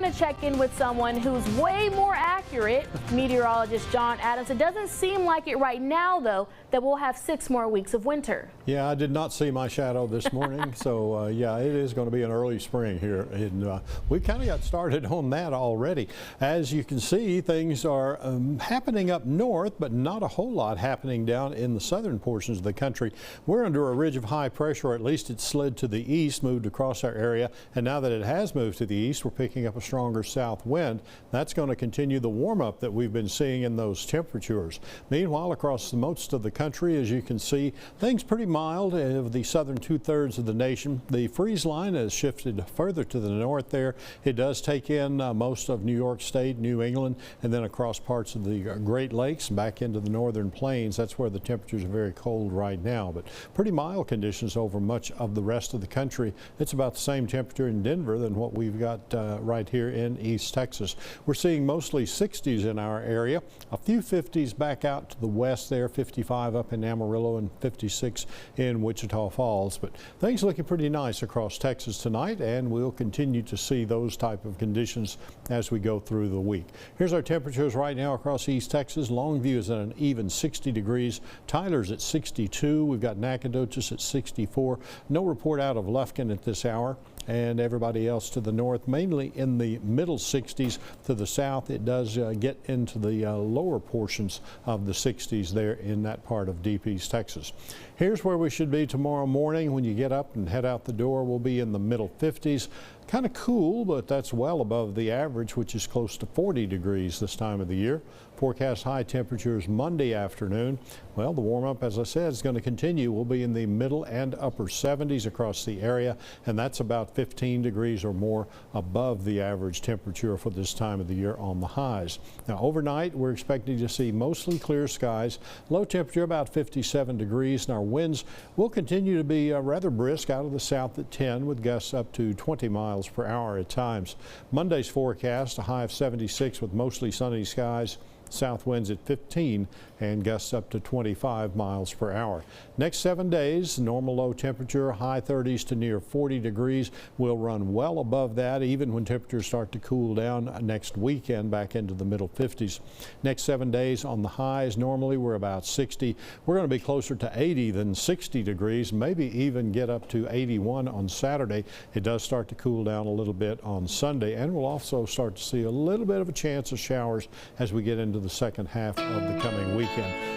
To check in with someone who's way more accurate, meteorologist John Adams. It doesn't seem like it right now, though, that we'll have 6 more weeks of winter. Yeah, I did not see my shadow this morning, so yeah, it is going to be an early spring here. And we kind of got started on that already. As you can see, things are happening up north, but not a whole lot happening down in the southern portions of the country. We're under a ridge of high pressure, or at least it slid to the east, moved across our area, and now that it has moved to the east, we're picking up a stronger south wind. That's going to continue the warm up that we've been seeing in those temperatures. Meanwhile, across most of the country, as you can see, things pretty mild of the southern 2/3 of the nation. The freeze line has shifted further to the north there. It does take in most of New York State, New England, and then across parts of the Great Lakes back into the northern plains. That's where the temperatures are very cold right now, but pretty mild conditions over much of the rest of the country. It's about the same temperature in Denver than what we've got right here in East Texas. We're seeing mostly 60s in our area, a few 50s back out to the west there, 55 up in Amarillo and 56 in Wichita Falls. But things looking pretty nice across Texas tonight, and we'll continue to see those type of conditions as we go through the week. Here's our temperatures right now across East Texas. Longview is at an even 60 degrees. Tyler's at 62. We've got Nacogdoches at 64. No report out of Lufkin at this hour. And everybody else to the north, mainly in the middle 60s. To the south, it does get into the lower portions of the 60s there in that part of deep East Texas. Here's where we should be tomorrow morning. When you get up and head out the door, we'll be in the middle 50s. Kind of cool, but that's well above the average, which is close to 40 degrees this time of the year. Forecast high temperatures Monday afternoon. Well, the warm up, as I said, is going to continue. We'll be in the middle and upper 70s across the area, and that's about 15 degrees or more above the average temperature for this time of the year on the highs. Now, overnight, we're expecting to see mostly clear skies. Low temperature about 57 degrees, and our winds will continue to be rather brisk out of the south at 10 with gusts up to 20 miles per hour at times. Monday's forecast, a high of 76 with mostly sunny skies. South winds at 15 and gusts up to 25 miles per hour. Next 7 days, normal low temperature, high 30s to near 40 degrees. We'll run well above that even when temperatures start to cool down next weekend back into the middle 50s. Next 7 days on the highs, normally we're about 60. We're going to be closer to 80 than 60 degrees, maybe even get up to 81 on Saturday. It does start to cool down a little bit on Sunday, and we'll also start to see a little bit of a chance of showers as we get into the second half of the coming weekend.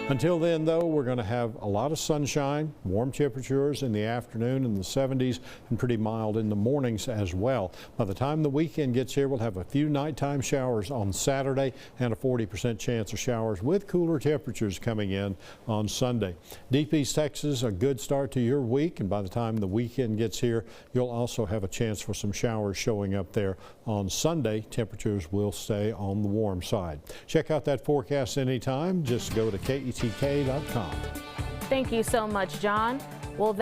Until then, though, we're going to have a lot of sunshine, warm temperatures in the afternoon in the 70s, and pretty mild in the mornings as well. By the time the weekend gets here, we'll have a few nighttime showers on Saturday and a 40% chance of showers with cooler temperatures coming in on Sunday. Deep East Texas, a good start to your week, and by the time the weekend gets here, you'll also have a chance for some showers showing up there on Sunday. Temperatures will stay on the warm side. Check out that forecast anytime. Just go to KETK.com. Thank you so much, John. Well,